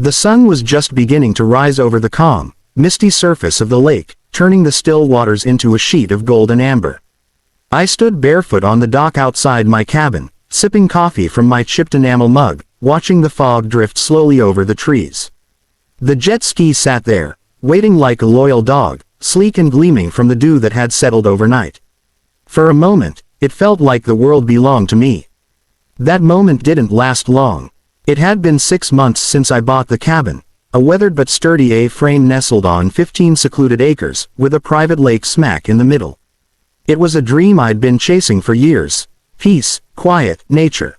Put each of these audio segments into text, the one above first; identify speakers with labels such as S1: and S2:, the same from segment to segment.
S1: The sun was just beginning to rise over the calm, misty surface of the lake, turning the still waters into a sheet of golden amber. I stood barefoot on the dock outside my cabin, sipping coffee from my chipped enamel mug, watching the fog drift slowly over the trees. The jet ski sat there, waiting like a loyal dog, sleek and gleaming from the dew that had settled overnight. For a moment, it felt like the world belonged to me. That moment didn't last long. It had been 6 months since I bought the cabin, a weathered but sturdy A-frame nestled on 15 secluded acres, with a private lake smack in the middle. It was a dream I'd been chasing for years. Peace, quiet, nature.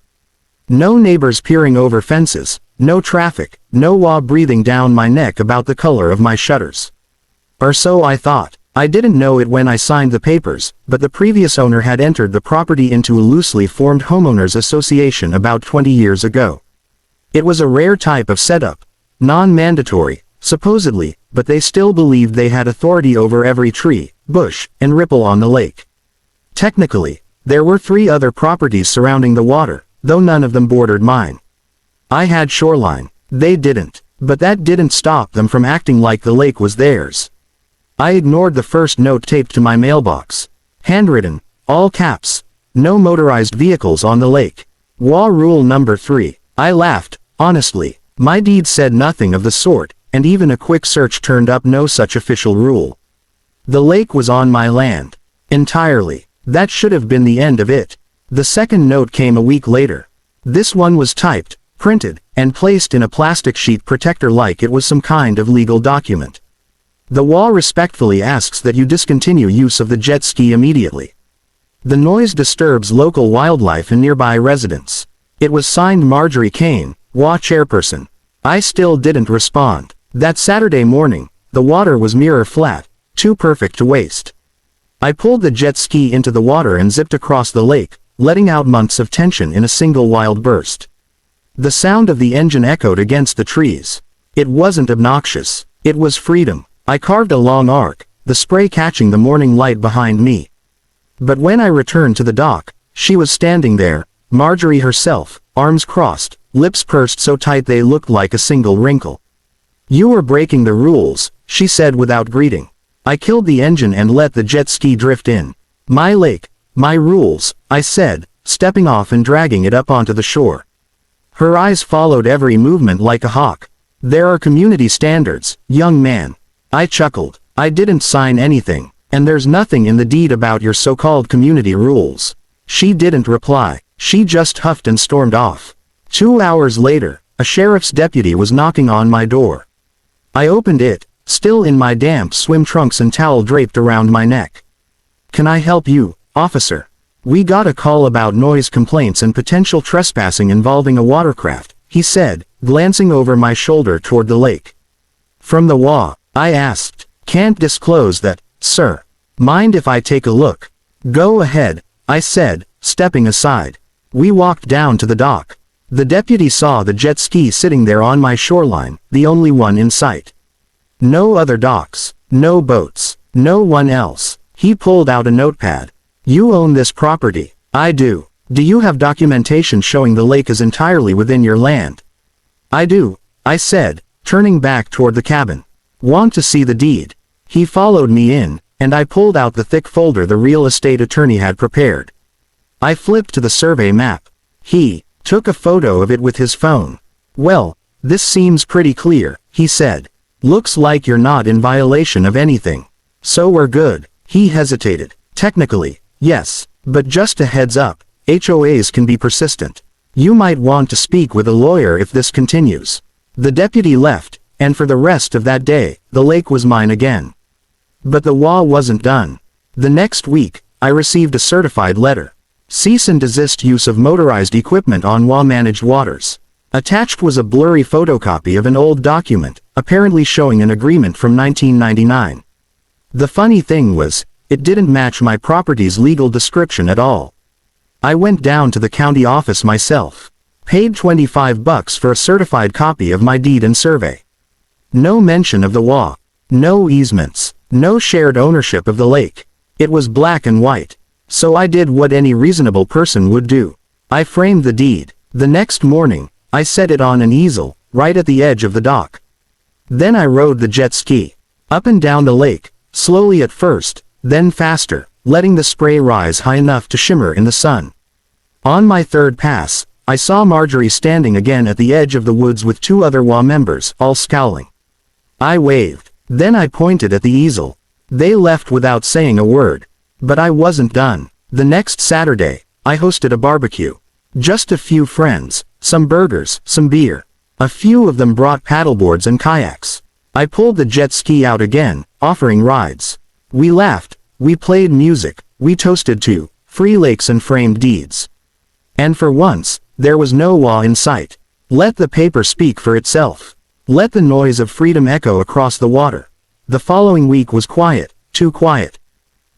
S1: No neighbors peering over fences, no traffic, no HOA breathing down my neck about the color of my shutters. Or so I thought. I didn't know it when I signed the papers, but the previous owner had entered the property into a loosely formed homeowners association about 20 years ago. It was a rare type of setup, non-mandatory, supposedly, but they still believed they had authority over every tree, bush, and ripple on the lake. Technically, there were 3 other properties surrounding the water, though none of them bordered mine. I had shoreline, they didn't, but that didn't stop them from acting like the lake was theirs. I ignored the first note taped to my mailbox. Handwritten, all caps, no motorized vehicles on the lake. HOA rule number 3. I laughed, honestly. My deed said nothing of the sort, and even a quick search turned up no such official rule. The lake was on my land. Entirely. That should have been the end of it. The second note came a week later. This one was typed, printed, and placed in a plastic sheet protector like it was some kind of legal document. The HOA respectfully asks that you discontinue use of the jet ski immediately. The noise disturbs local wildlife and nearby residents. It was signed Marjorie Kane, HOA chairperson. I still didn't respond. That Saturday morning, the water was mirror flat, too perfect to waste. I pulled the jet ski into the water and zipped across the lake, letting out months of tension in a single wild burst. The sound of the engine echoed against the trees. It wasn't obnoxious. It was freedom. I carved a long arc, the spray catching the morning light behind me. But when I returned to the dock, she was standing there, Marjorie herself, arms crossed, lips pursed so tight they looked like a single wrinkle. "You were breaking the rules," she said without greeting. "I killed the engine and let the jet ski drift in. My lake, my rules," I said, stepping off and dragging it up onto the shore. Her eyes followed every movement like a hawk. "There are community standards, young man." I chuckled. "I didn't sign anything, and there's nothing in the deed about your so-called community rules." She didn't reply. She just huffed and stormed off. 2 hours later, a sheriff's deputy was knocking on my door. I opened it, still in my damp swim trunks and towel draped around my neck. "Can I help you, officer? We got a call about noise complaints and potential trespassing involving a watercraft," he said, glancing over my shoulder toward the lake. "From the HOA?" I asked. "Can't disclose that, sir. Mind if I take a look?" "Go ahead," I said, stepping aside. We walked down to the dock. The deputy saw the jet ski sitting there on my shoreline, the only one in sight. No other docks, no boats, no one else. He pulled out a notepad. "You own this property." "I do." "Do you have documentation showing the lake is entirely within your land?" "I do," I said, turning back toward the cabin. "Want to see the deed?" He followed me in, and I pulled out the thick folder the real estate attorney had prepared. I flipped to the survey map. He took a photo of it with his phone. "Well, this seems pretty clear," he said. "Looks like you're not in violation of anything. So we're good." He hesitated. "Technically, yes, but just a heads up, HOAs can be persistent. You might want to speak with a lawyer if this continues." The deputy left, and for the rest of that day, the lake was mine again. But the HOA wasn't done. The next week, I received a certified letter. Cease and desist use of motorized equipment on HOA-managed waters. Attached was a blurry photocopy of an old document, apparently showing an agreement from 1999. The funny thing was, it didn't match my property's legal description at all. I went down to the county office myself. Paid $25 for a certified copy of my deed and survey. No mention of the HOA. No easements. No shared ownership of the lake. It was black and white. So I did what any reasonable person would do. I framed the deed. The next morning, I set it on an easel, right at the edge of the dock. Then I rode the jet ski. Up and down the lake, slowly at first, then faster, letting the spray rise high enough to shimmer in the sun. On my third pass, I saw Marjorie standing again at the edge of the woods with two other HOA members, all scowling. I waved. Then I pointed at the easel. They left without saying a word. But I wasn't done. The next Saturday, I hosted a barbecue. Just a few friends, some burgers, some beer. A few of them brought paddleboards and kayaks. I pulled the jet ski out again, offering rides. We laughed, we played music, we toasted to free lakes and framed deeds. And for once, there was no HOA in sight. Let the paper speak for itself. Let the noise of freedom echo across the water. The following week was quiet, too quiet.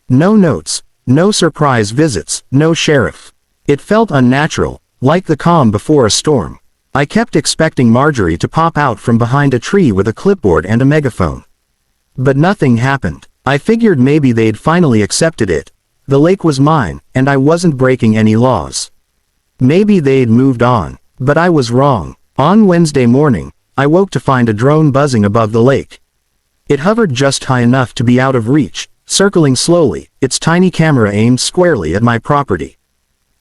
S1: No notes, no surprise visits, no sheriff. It felt unnatural, like the calm before a storm. I kept expecting Marjorie to pop out from behind a tree with a clipboard and a megaphone. But nothing happened. I figured maybe they'd finally accepted it. The lake was mine, and I wasn't breaking any laws. Maybe they'd moved on, but I was wrong. On Wednesday morning, I woke to find a drone buzzing above the lake. It hovered just high enough to be out of reach, circling slowly, its tiny camera aimed squarely at my property.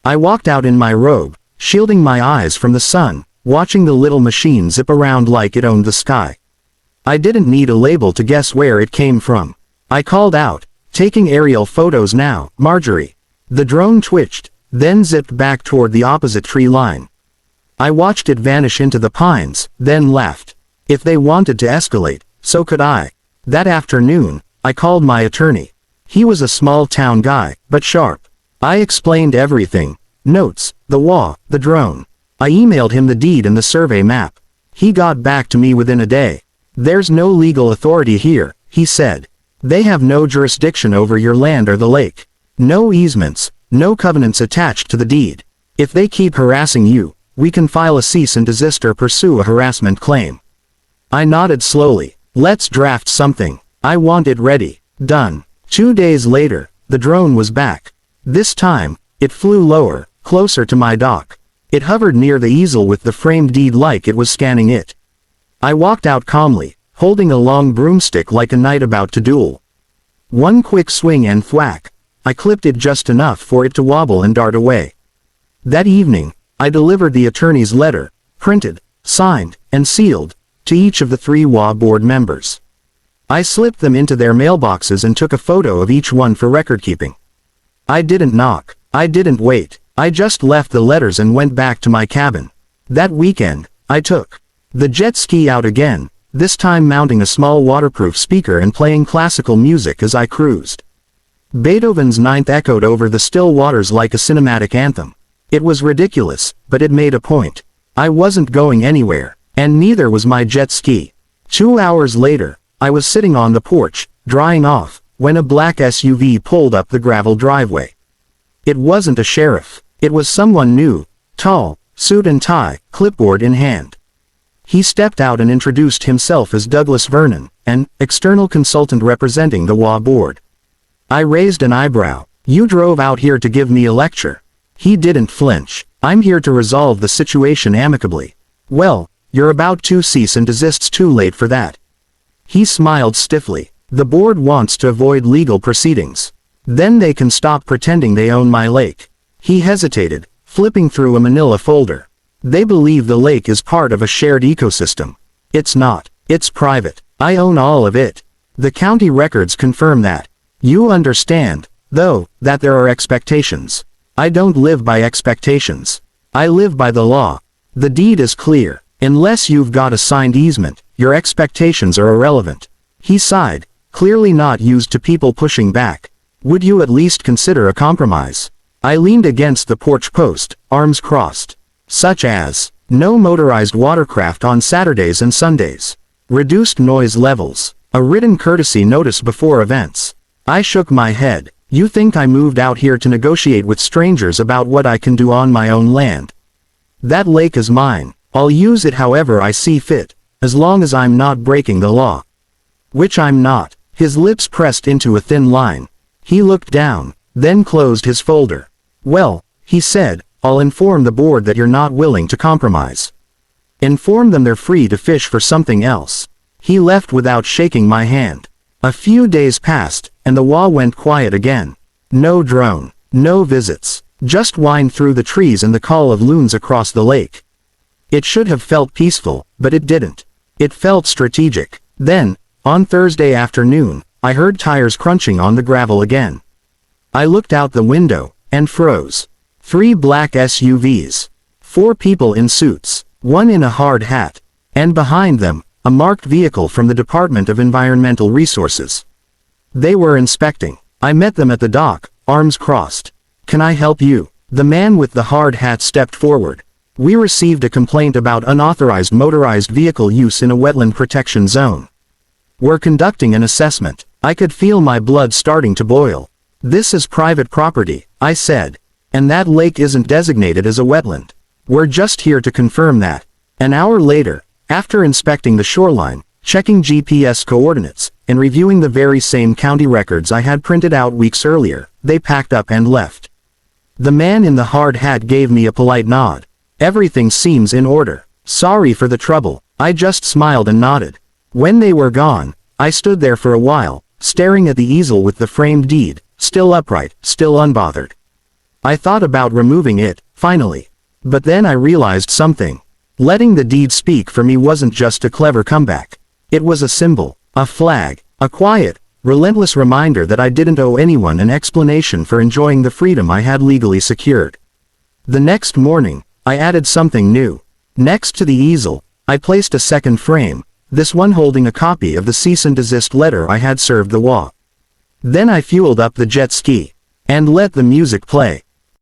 S1: I walked out in my robe, shielding my eyes from the sun, watching the little machine zip around like it owned the sky. I didn't need a label to guess where it came from. I called out, "Taking aerial photos now, Marjorie." The drone twitched, then zipped back toward the opposite tree line. I watched it vanish into the pines, then laughed. If they wanted to escalate, so could I. That afternoon, I called my attorney. He was a small-town guy, but sharp. I explained everything. Notes, the HOA, the drone. I emailed him the deed and the survey map. He got back to me within a day. "There's no legal authority here," he said. "They have no jurisdiction over your land or the lake. No easements, no covenants attached to the deed. If they keep harassing you, we can file a cease and desist or pursue a harassment claim." I nodded slowly. "Let's draft something. I want it ready. Done." 2 days later, the drone was back. This time, it flew lower, closer to my dock. It hovered near the easel with the framed deed like it was scanning it. I walked out calmly, holding a long broomstick like a knight about to duel. One quick swing and thwack. I clipped it just enough for it to wobble and dart away. That evening, I delivered the attorney's letter, printed, signed, and sealed, to each of the 3 HOA board members. I slipped them into their mailboxes and took a photo of each one for record-keeping. I didn't knock. I didn't wait. I just left the letters and went back to my cabin. That weekend, I took the jet ski out again, this time mounting a small waterproof speaker and playing classical music as I cruised. Beethoven's Ninth echoed over the still waters like a cinematic anthem. It was ridiculous, but it made a point. I wasn't going anywhere, and neither was my jet ski. 2 hours later, I was sitting on the porch, drying off, when a black SUV pulled up the gravel driveway. It wasn't a sheriff. It was someone new, tall, suit and tie, clipboard in hand. He stepped out and introduced himself as Douglas Vernon, an external consultant representing the HOA board. I raised an eyebrow. "You drove out here to give me a lecture." He didn't flinch. "I'm here to resolve the situation amicably." "Well, you're about to cease and desist's too late for that." He smiled stiffly. "The board wants to avoid legal proceedings. Then they can stop pretending they own my lake." He hesitated, flipping through a manila folder. "They believe the lake is part of a shared ecosystem. It's not. It's private. I own all of it. The county records confirm that. You understand, though, that there are expectations. I don't live by expectations. I live by the law. The deed is clear. Unless you've got a signed easement, your expectations are irrelevant." He sighed, clearly not used to people pushing back. "Would you at least consider a compromise?" I leaned against the porch post, arms crossed. "Such as, no motorized watercraft on Saturdays and Sundays. Reduced noise levels. A written courtesy notice before events." I shook my head. "You think I moved out here to negotiate with strangers about what I can do on my own land? That lake is mine. I'll use it however I see fit, as long as I'm not breaking the law." "Which I'm not." His lips pressed into a thin line. He looked down, then closed his folder. "Well," he said, "I'll inform the board that you're not willing to compromise." Inform them they're free to fish for something else. He left without shaking my hand. A few days passed, and the HOA went quiet again. No drone, no visits, just wind through the trees and the call of loons across the lake. It should have felt peaceful, but it didn't. It felt strategic. Then, on Thursday afternoon, I heard tires crunching on the gravel again. I looked out the window, and froze. 3 black SUVs. 4 people in suits, 1 in a hard hat, and behind them, a marked vehicle from the Department of Environmental Resources. They were inspecting. I met them at the dock, arms crossed. "Can I help you?" The man with the hard hat stepped forward. "We received a complaint about unauthorized motorized vehicle use in a wetland protection zone. We're conducting an assessment." I could feel my blood starting to boil. "This is private property," I said. "And that lake isn't designated as a wetland. We're just here to confirm that." An hour later, after inspecting the shoreline, checking GPS coordinates, and reviewing the very same county records I had printed out weeks earlier, they packed up and left. The man in the hard hat gave me a polite nod. "Everything seems in order. Sorry for the trouble." I just smiled and nodded. When they were gone, I stood there for a while, staring at the easel with the framed deed, still upright, still unbothered. I thought about removing it, finally. But then I realized something. Letting the deed speak for me wasn't just a clever comeback. It was a symbol, a flag, a quiet, relentless reminder that I didn't owe anyone an explanation for enjoying the freedom I had legally secured. The next morning, I added something new. Next to the easel, I placed a second frame, this one holding a copy of the cease and desist letter I had served the HOA. Then I fueled up the jet ski, and let the music play.